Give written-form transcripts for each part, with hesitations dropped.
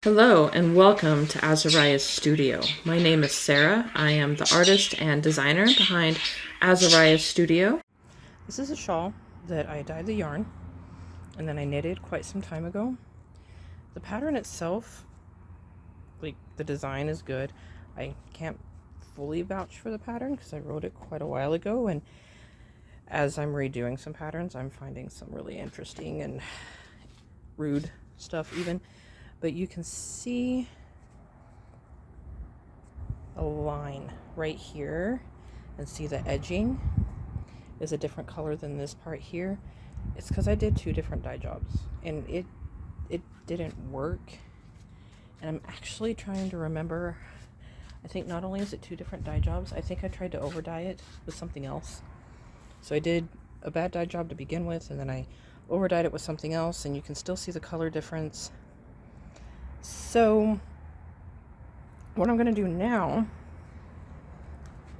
Hello and welcome to Azariah's studio. My name is Sarah. I am the artist and designer behind Azariah's studio. This is a shawl that I dyed the yarn and then I knitted quite some time ago. The pattern itself, like the design is good. I can't fully vouch for the pattern because I wrote it quite a while ago, and as I'm redoing some patterns, I'm finding some really interesting and rude stuff even. But you can see a line right here and see the edging is a different color than this part here. It's because I did two different dye jobs and it didn't work. And I'm actually trying to remember, I think not only is it two different dye jobs, I think I tried to overdye it with something else. So I did a bad dye job to begin with, and then I overdyed it with something else, and you can still see the color difference. So what I'm going to do now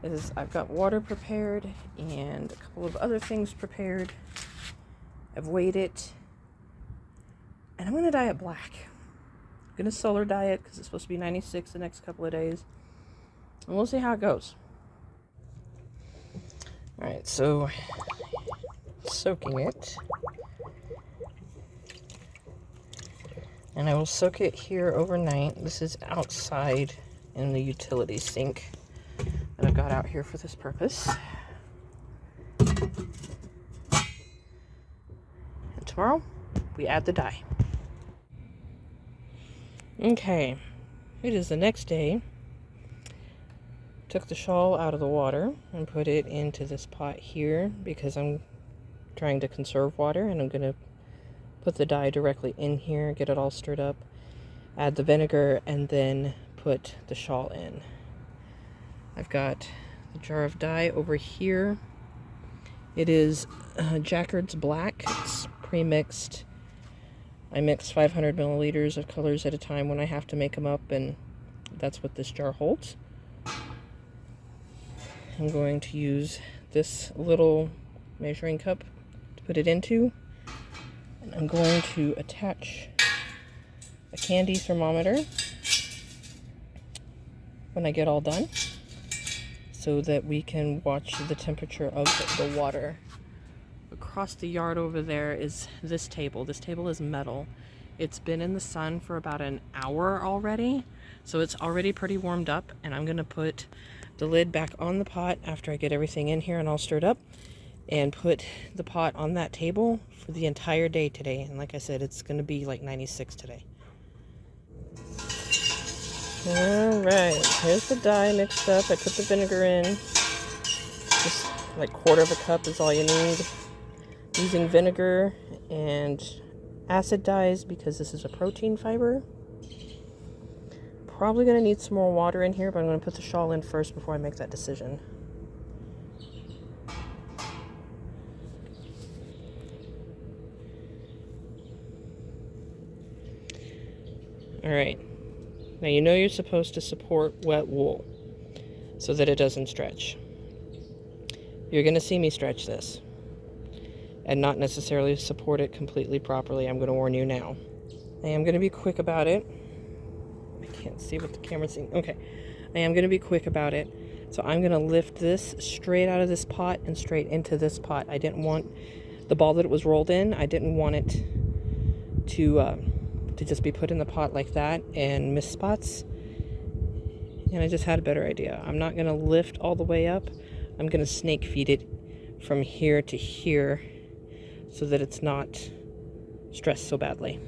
is I've got water prepared and a couple of other things prepared. I've weighed it and I'm going to dye it black. I'm going to solar dye it because it's supposed to be 96 the next couple of days, and we'll see how it goes. Alright, so soaking it. And I will soak it here overnight. This is outside in the utility sink that I've got out here for this purpose. And tomorrow, we add the dye. Okay, it is the next day. Took the shawl out of the water and put it into this pot here because I'm trying to conserve water, and I'm going to put the dye directly in here, get it all stirred up, add the vinegar, and then put the shawl in. I've got the jar of dye over here. It is Jacquard's Black. It's pre-mixed. I mix 500 milliliters of colors at a time when I have to make them up, and that's what this jar holds. I'm going to use this little measuring cup to put it into. I'm going to attach a candy thermometer when I get all done so that we can watch the temperature of the water. Across the yard over there is this table. This table is metal. It's been in the sun for about an hour already, so it's already pretty warmed up, and I'm going to put the lid back on the pot after I get everything in here and all stirred up, and put the pot on that table for the entire day today. And like I said, it's going to be like 96 today. Alright, here's the dye mixed up. I put the vinegar in. Just like quarter of a cup is all you need. Using vinegar and acid dyes because this is a protein fiber. Probably going to need some more water in here, but I'm going to put the shawl in first before I make that decision. Alright, now you know you're supposed to support wet wool so that it doesn't stretch. You're going to see me stretch this and not necessarily support it completely properly. I'm going to warn you now. I am going to be quick about it. I can't see what the camera's seeing. Okay, I am going to be quick about it. So I'm going to lift this straight out of this pot and straight into this pot. I didn't want the ball that it was rolled in, I didn't want it to just be put in the pot like that and miss spots. And I just had a better idea. I'm not going to lift all the way up. I'm going to snake feed it from here to here so that it's not stressed so badly.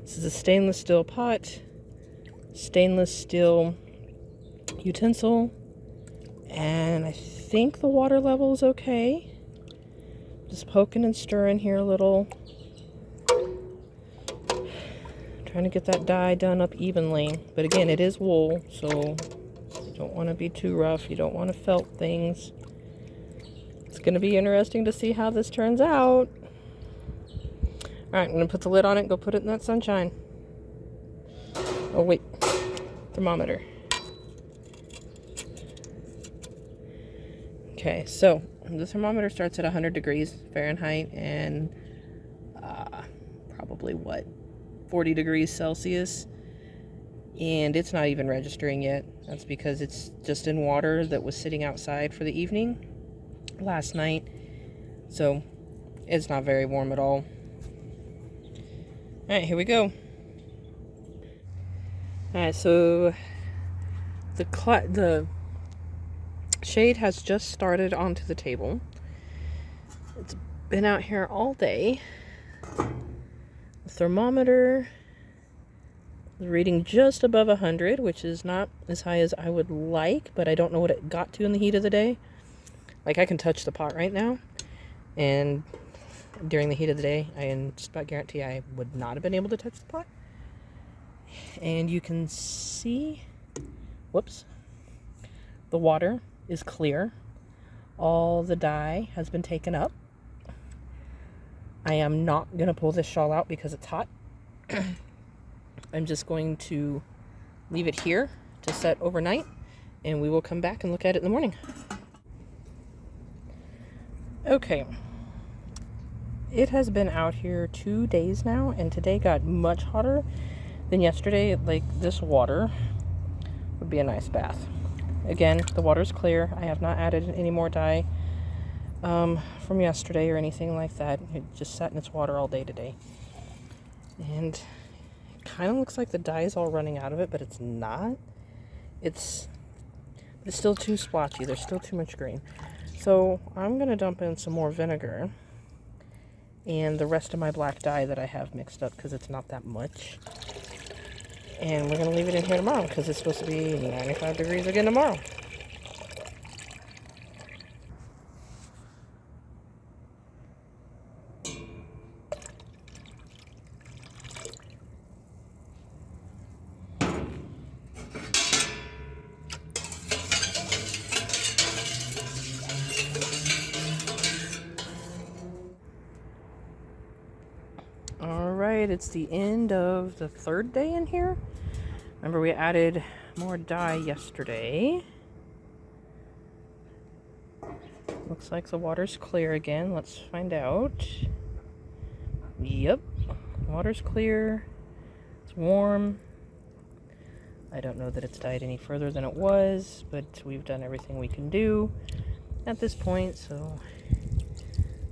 This is a stainless steel pot. Stainless steel utensil, and I think the water level is okay. Just poking and stirring here a little, trying to get that dye done up evenly. But again, it is wool, so you don't want to be too rough. You don't want to felt things. It's going to be interesting to see how this turns out. Alright, I'm going to put the lid on it and go put it in that sunshine. Oh, wait. thermometer. Okay, so the thermometer starts at 100 degrees Fahrenheit and probably what, 40 degrees Celsius, and it's not even registering yet. That's because it's just in water that was sitting outside for the evening last night, so it's not very warm at all. Alright, here we go. Alright, so the shade has just started onto the table. It's been out here all day. The thermometer is reading just above 100, which is not as high as I would like, but I don't know what it got to in the heat of the day. Like, I can touch the pot right now, and during the heat of the day, I can just about guarantee I would not have been able to touch the pot. And you can see, whoops, the water is clear. All the dye has been taken up. I am not going to pull this shawl out because it's hot. I'm just going to leave it here to set overnight, and we will come back and look at it in the morning. Okay. It has been out here 2 days now, and today got much hotter than yesterday. Like, this water would be a nice bath. Again, the water's clear. I have not added any more dye from yesterday or anything like that. It just sat in its water all day today. And it kind of looks like the dye is all running out of it, but it's not. It's still too splotchy. There's still too much green. So I'm going to dump in some more vinegar and the rest of my black dye that I have mixed up, because it's not that much. And we're going to leave it in here tomorrow because it's supposed to be 95 degrees again tomorrow. Alright, it's the end of the third day in here. Remember, we added more dye yesterday. Looks like the water's clear again. Let's find out. Yep, water's clear. It's warm. I don't know that it's dyed any further than it was, but we've done everything we can do at this point, so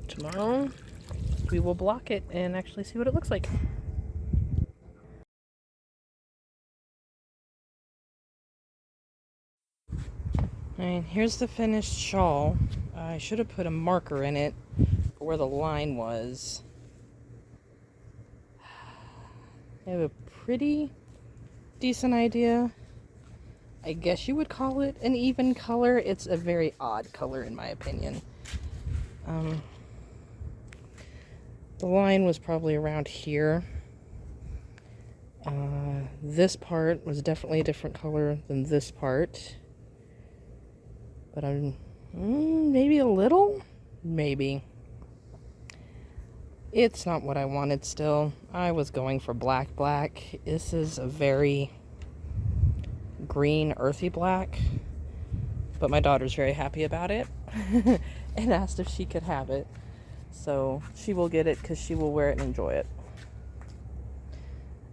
tomorrow we will block it and actually see what it looks like. And here's the finished shawl. I should have put a marker in it for where the line was. I have a pretty decent idea. I guess you would call it an even color. It's a very odd color in my opinion. The line was probably around here. This part was definitely a different color than this part. But I'm maybe a little? Maybe. It's not what I wanted still. I was going for black. This is a very green, earthy black. But my daughter's very happy about it and asked if she could have it. So she will get it because she will wear it and enjoy it.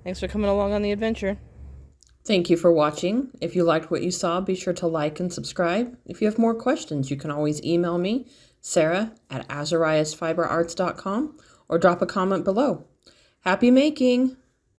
Thanks for coming along on the adventure. Thank you for watching. If you liked what you saw, be sure to like and subscribe. If you have more questions, you can always email me, Sarah@azariasfiberarts.com, or drop a comment below. Happy making!